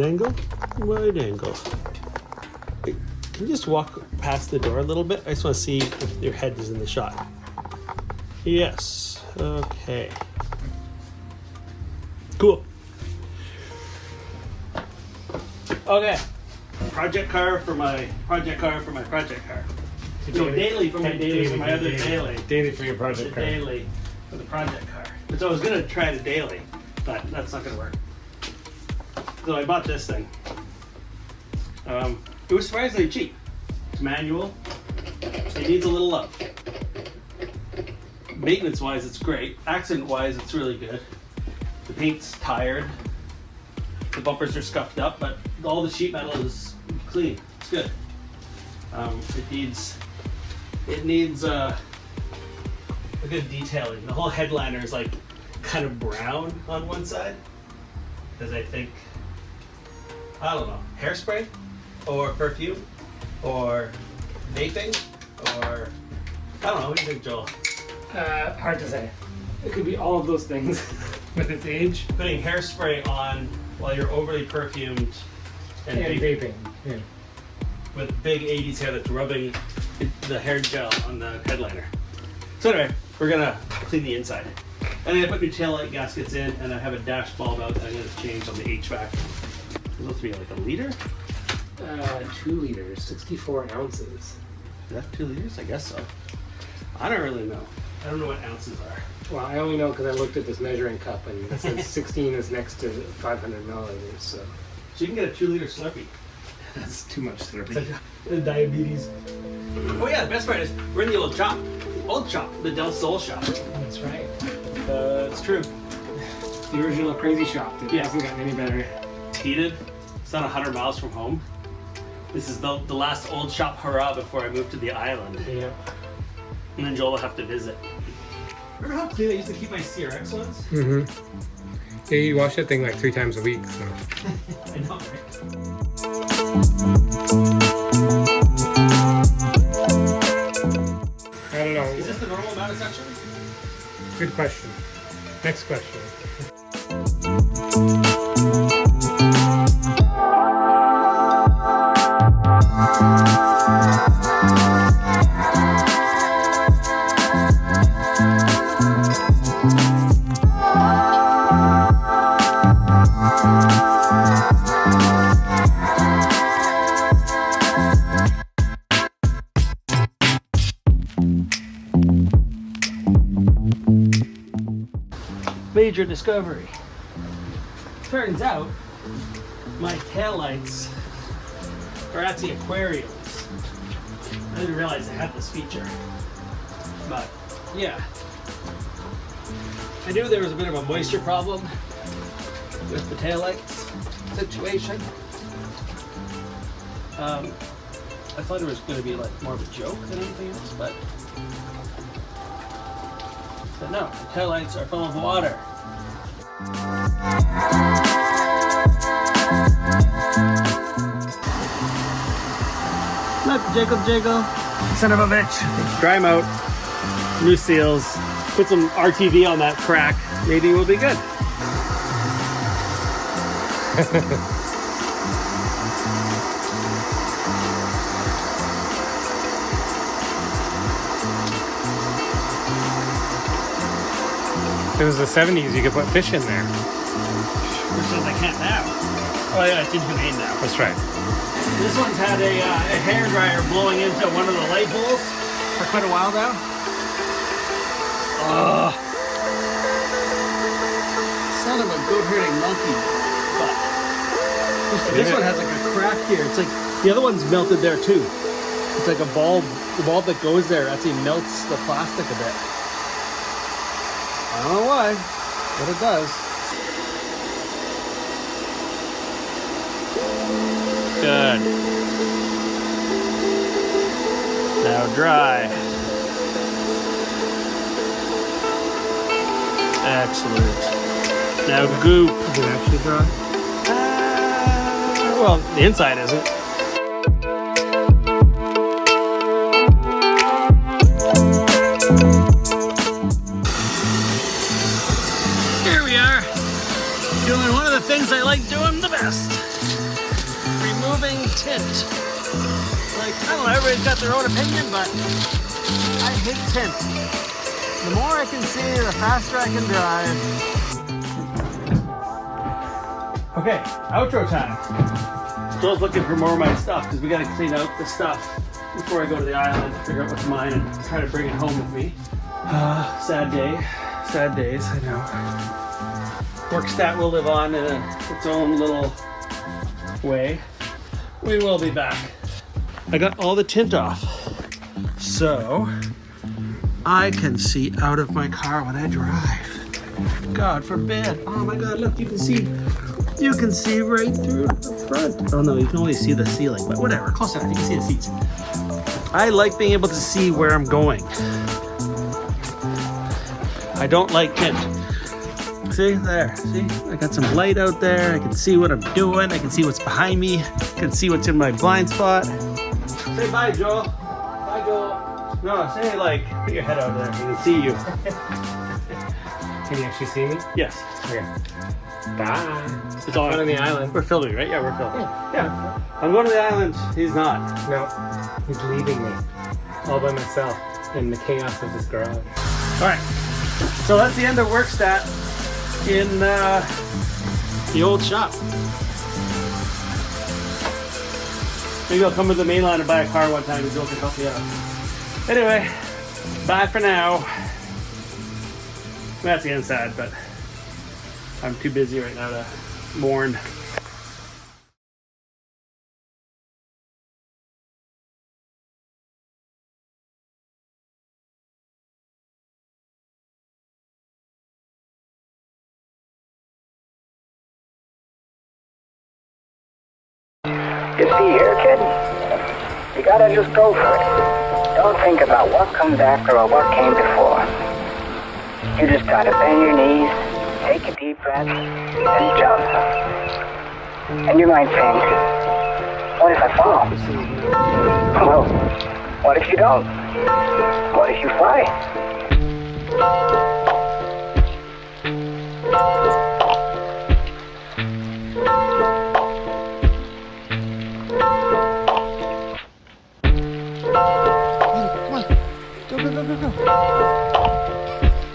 angle? Wide angle. Wait, can you just walk past the door a little bit? I just want to see if your head is in the shot. Yes. Okay. Cool. Okay. Project car for my project car for my project car. So daily for my daily for my other daily. Daily for your project car. Daily for the project car. Which I was gonna try the daily, but that's not gonna work. So I bought this thing. It was surprisingly cheap. It's manual. It needs a little love. Maintenance wise, it's great. Accident wise, it's really good. The paint's tired. The bumpers are scuffed up, but all the sheet metal is clean. It's good. It needs a good detailing. The whole headliner is like kind of brown on one side, because I think, I don't know, hairspray or perfume or vaping or I don't know. What do you think, Joel? Hard to say. It could be all of those things with its age. Putting hairspray on while you're overly perfumed and vaping. Yeah. With big 80s hair that's rubbing the hair gel on the headliner. So anyway, we're gonna clean the inside. And then I put new taillight gaskets in, and I have a dash bulb out that I'm gonna change on the HVAC. It's supposed to be like a liter? 2 liters, 64 ounces. Is that 2 liters? I guess so. I don't really know. I don't know what ounces are. Well, I only know because I looked at this measuring cup and it says 16 is next to 500 milliliters, so. So you can get a 2-liter Slurpee. That's too much Slurpee. It's like diabetes. Oh yeah, the best part is we're in the old shop, the Del Sol shop. That's right. It's true. The original crazy shop. It Yeah. hasn't gotten any better. It's heated. It's not 100 miles from home. This is the last old shop hurrah before I moved to the island. Yeah. And then Joel will have to visit. Remember how clean I used to keep my CRX ones? Mm-hmm. Yeah, you wash that thing like 3 times a week, so. I know, right? I don't know. Is this the normal amount of section? Good question. Next question. Major discovery. Turns out my taillights are actually aquariums. I didn't realize they had this feature. But yeah. I knew there was a bit of a moisture problem with the taillights situation. I thought it was going to be like more of a joke than anything else, but no, the taillights are full of water. Look, Jacob. Son of a bitch. Dry them out. New seals. Put some RTV on that crack. Maybe we'll be good. If it was the 70s, you could put fish in there. Which says I can't now. Oh yeah, it's inhumane now. That's right. This one's had a hairdryer blowing into one of the light bulbs for quite a while now. Son of a goat-herding monkey butt. This one has like a crack here. It's like the other one's melted there too. It's like a bulb. The bulb that goes there actually melts the plastic a bit. I don't know why, but it does. Good. Now dry. Excellent. Now goop. Is it actually dry? Well, the inside isn't. Here we are, doing one of the things I like doing the best. loving tint. Like, I don't know, everybody's got their own opinion, but I hate tint. The more I can see, the faster I can drive. Okay, outro time. Joel's looking for more of my stuff because we got to clean out the stuff before I go to the island to figure out what's mine and try to bring it home with me. Sad day. Sad days, I know. Workstat will live on in its own little way. We will be back. I got all the tint off, so I can see out of my car when I drive. God forbid. Oh my God, look, you can see right through the front. Oh no, you can only see the ceiling, but whatever, close enough, you can see the seats. I like being able to see where I'm going. I don't like tint. See, there, see? I got some light out there. I can see what I'm doing. I can see what's behind me. I can see what's in my blind spot. Say bye, Joel. Bye, Joel. No, say like, put your head out there. I can see you. Can you actually see me? Yes. Okay. Bye. It's all on the island. We're filming, right? Yeah, we're filming. Yeah. I'm going to the island. He's not. No, he's leaving me all by myself in the chaos of this garage. All right. So that's the end of Workstat in the old shop. Maybe I'll come to the mainland and buy a car one time and Joel can help me out. Anyway, bye for now. That's getting sad, but I'm too busy right now to mourn. You see here, kid? You gotta just go for it. Don't think about what comes after or what came before. You just gotta bend your knees, take a deep breath, and jump. And you might think, what if I fall? Well, what if you don't? What if you fly?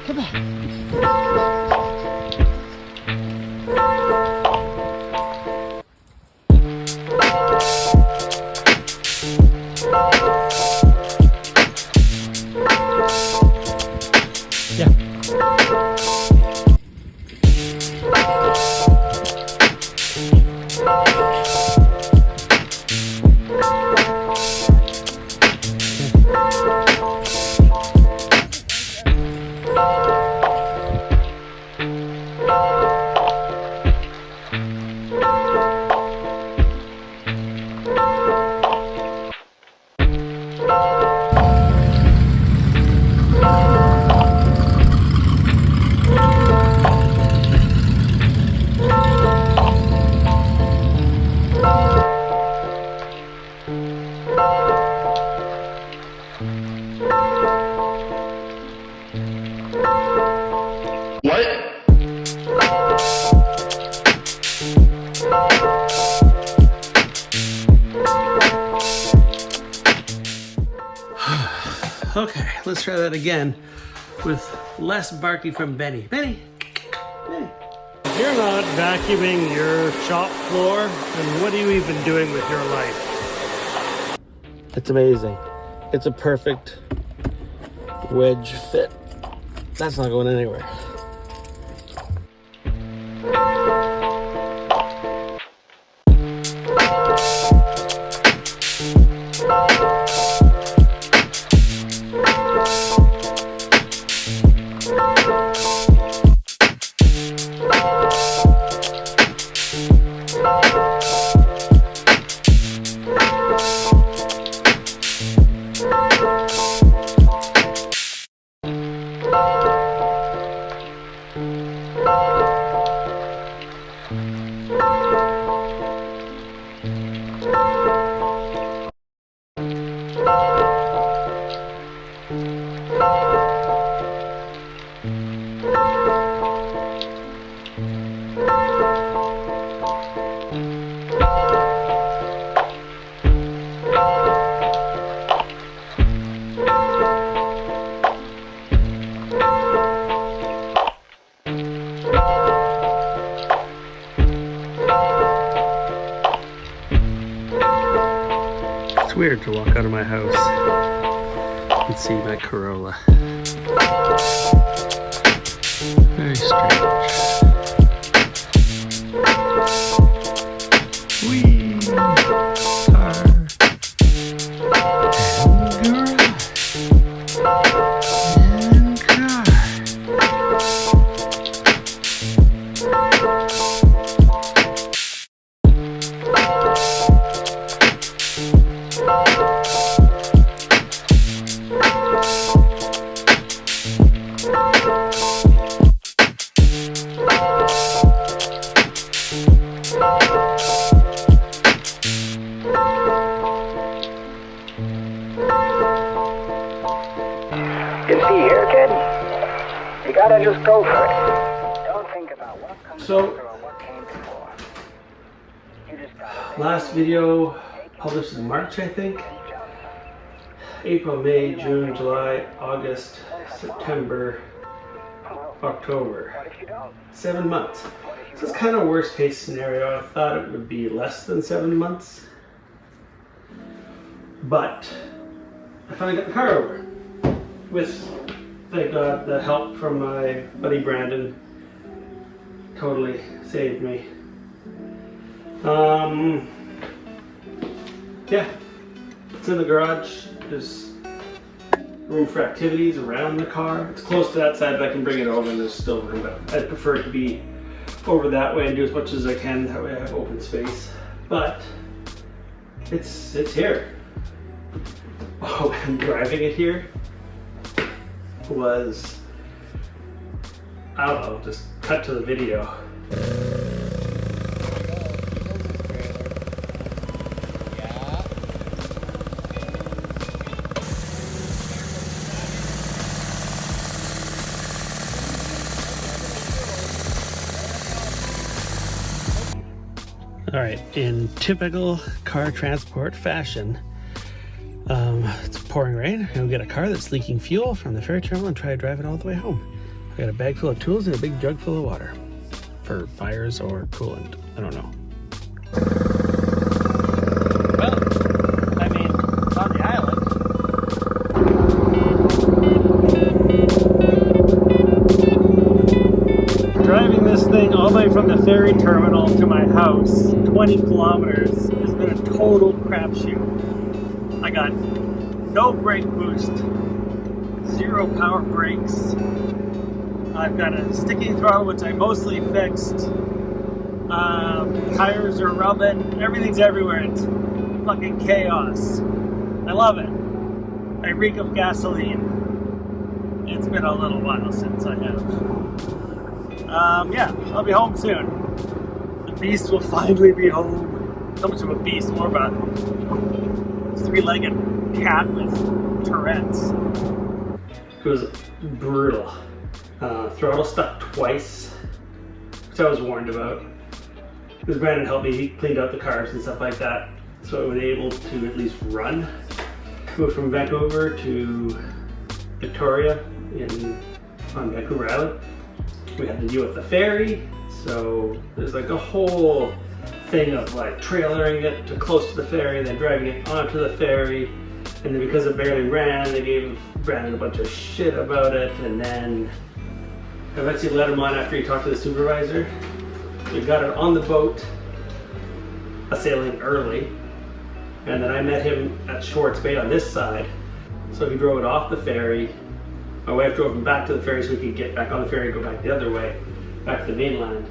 Come back. Yeah. Okay, let's try that again with less barking from Benny. Benny! Benny! If you're not vacuuming your shop floor, then what are you even doing with your life? It's amazing. It's a perfect wedge fit. That's not going anywhere. weird to walk out of my house and see my Corolla. Very strange. Whee! Car. And car. You see here, kid? You gotta just go for it. Don't think about what comes So- after or what came before. You just gotta Last video published in March, I think. April, May, June, July, August, September, October. What if you don't? 7 months. So it's kind of worst case scenario. I thought it would be less than 7 months. But I finally got the car over. With, thank God, the help from my buddy Brandon. Totally saved me. Yeah, it's in the garage. There's room for activities around the car. It's close to that side, but I can bring it over and there's still room. But I'd prefer it to be over that way and do as much as I can. That way I have open space. But it's here. Oh, and driving it here was, I don't know, just cut to the video. All right, in typical car transport fashion, it's pouring rain. I'm gonna get a car that's leaking fuel from the ferry terminal and try to drive it all the way home. I got a bag full of tools and a big jug full of water for fires or coolant. I don't know. Well, I mean, it's on the island. Driving this thing all the way from the ferry terminal to my house, 20 kilometers, has been a total crapshoot. I got no brake boost, 0 power brakes. I've got a sticky throttle, which I mostly fixed. Tires are rubbing, everything's everywhere. It's fucking chaos. I love it. I reek of gasoline. It's been a little while since I have. Yeah, I'll be home soon. The beast will finally be home. So much of a beast, more of a 3-legged cat with Tourette's. It was brutal. Throttle stuck twice, which I was warned about. Because Brandon helped me, he cleaned out the cars and stuff like that, so I was able to at least run. Moved from Vancouver to Victoria on Vancouver Island. We had to deal with the ferry, so there's like a whole thing of like trailering it to close to the ferry, then driving it onto the ferry, and then because it barely ran, they gave Brandon a bunch of shit about it, and then I eventually let him on after he talked to the supervisor. We got it on the boat, sailing early, and then I met him at Schwartz Bay on this side, so he drove it off the ferry. My wife drove him back to the ferry so we could get back on the ferry and go back the other way, back to the mainland.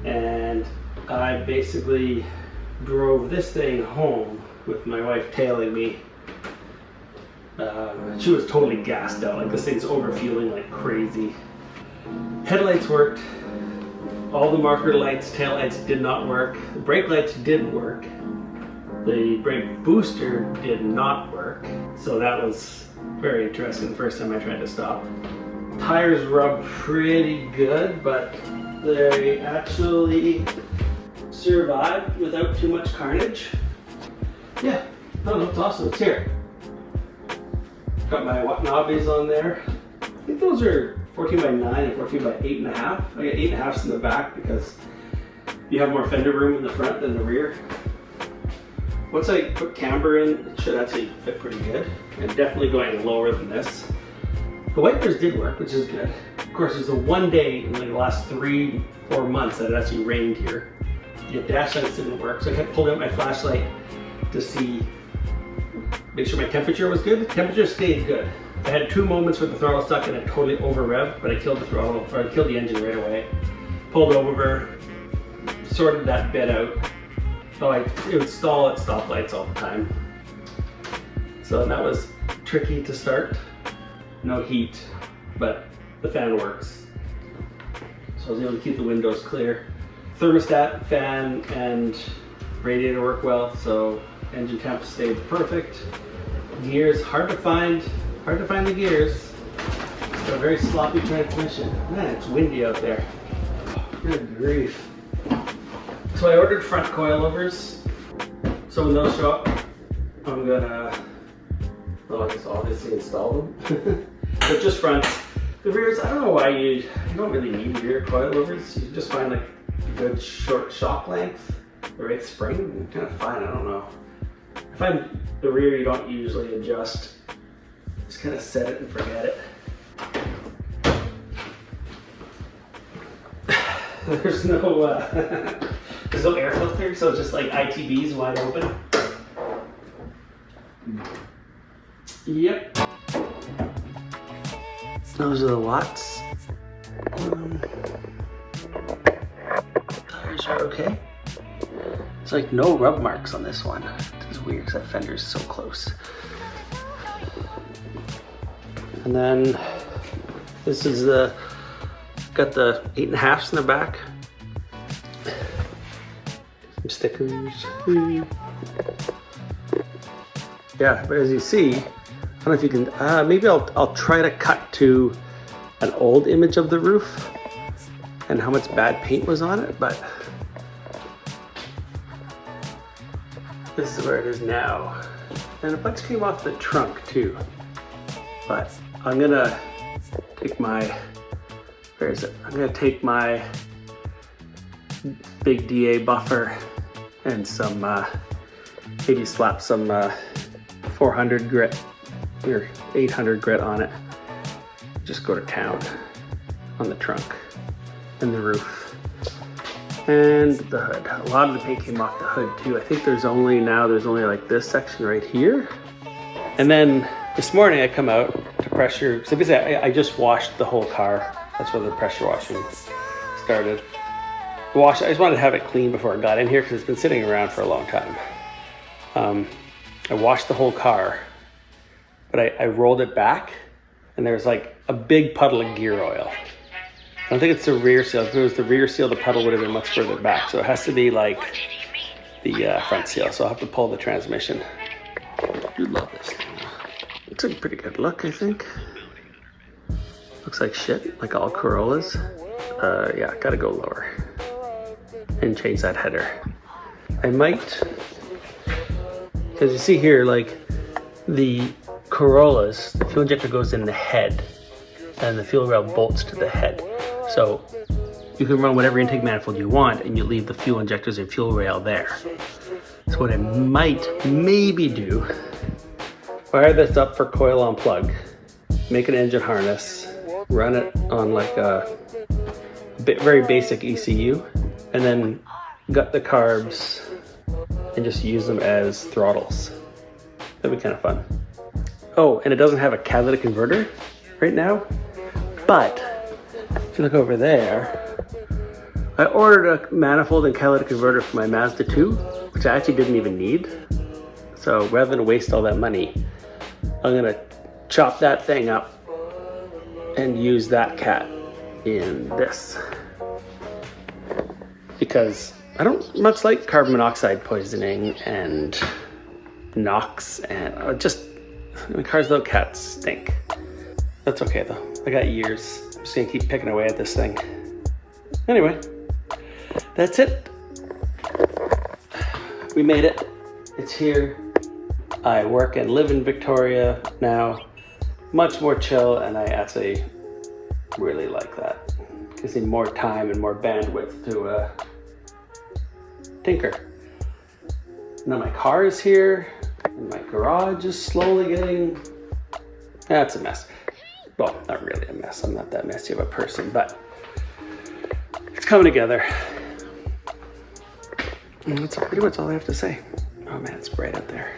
And I basically drove this thing home with my wife tailing me. She was totally gassed out, like this thing's overfueling like crazy. Headlights worked, all the marker lights, tail lights did not work. The brake lights did work. The brake booster did not work, so that was very interesting the first time I tried to stop. Tires rub pretty good, but they actually survived without too much carnage. Yeah, no, it's awesome, it's here. Got my Watanabe's on there. I think those are 14 by 9 and 14 by 8.5. I got 8.5s in the back because you have more fender room in the front than the rear. once I put camber in, it should actually fit pretty good. And definitely going lower than this. The wipers did work, which is good. Of course, there's the one day in like the last 3-4 months that it actually rained here. The dash lights didn't work, so I kept pulling out my flashlight to see, make sure my temperature was good. The temperature stayed good. I had 2 moments where the throttle stuck and it totally over revved, but I killed the throttle, or I killed the engine right away. Pulled over, sorted that bit out. So it would stall at stoplights all the time. So that was tricky to start. No heat, but the fan works. So I was able to keep the windows clear. Thermostat, fan, and radiator work well, so engine temp stayed perfect. Gears, hard to find the gears. Got a very sloppy transmission. Man, it's windy out there. Good grief. So I ordered front coilovers. So when those show up, I'm gonna, well, I guess obviously install them. But just front. The rears, I don't know why you don't really need rear coilovers. You just find like a good short shock length, the right spring, kind of fine, I don't know. I find the rear you don't usually adjust. Just kind of set it and forget it. There's no air filter, so it's just like ITBs wide open. Yep. Those are the watts. Tires are okay. It's like no rub marks on this one. It's weird because that fender is so close. And then this is got the 8.5s in the back. Some stickers. Yeah, but as you see, I don't know if you can, maybe I'll try to cut to an old image of the roof and how much bad paint was on it, but this is where it is now. And a bunch came off the trunk too, but I'm gonna take my, where is it? I'm gonna take my big DA buffer and some, maybe slap some 400 grit or 800 grit on it. Just go to town on the trunk and the roof and the hood. A lot of the paint came off the hood too. I think there's only like this section right here. And then this morning I come out to pressure, so basically I just washed the whole car. That's where the pressure washing started. I just wanted to have it clean before I got in here because it's been sitting around for a long time. I washed the whole car, but I rolled it back and there's like a big puddle of gear oil. I don't think it's the rear seal. If it was the rear seal, the puddle would have been much further back. So it has to be like the front seal. So I'll have to pull the transmission. I do love this thing. It's a pretty good look, I think. Looks like shit, like all Corollas. Yeah, gotta go lower and change that header. I might, because you see here, like the Corollas, the fuel injector goes in the head and the fuel rail bolts to the head. So you can run whatever intake manifold you want and you leave the fuel injectors and fuel rail there. So what I might maybe do, fire this up for coil on plug, make an engine harness, run it on like a very basic ECU, and then gut the carbs and just use them as throttles. That'd be kind of fun. Oh, and it doesn't have a catalytic converter right now, but if you look over there, I ordered a manifold and catalytic converter for my Mazda 2, which I actually didn't even need. So rather than waste all that money, I'm gonna chop that thing up and use that cat in this. Because I don't much like carbon monoxide poisoning and NOx and cars without cats stink. That's okay though, I got years. I'm just gonna keep picking away at this thing. Anyway, that's it. We made it, it's here. I work and live in Victoria now. Much more chill, and I actually really like that. Gives me more time and more bandwidth to tinker. now my car is here, and my garage is slowly getting, that's a mess. Well, not really a mess. I'm not that messy of a person, but it's coming together. And that's pretty much all I have to say. Oh man, it's bright out there.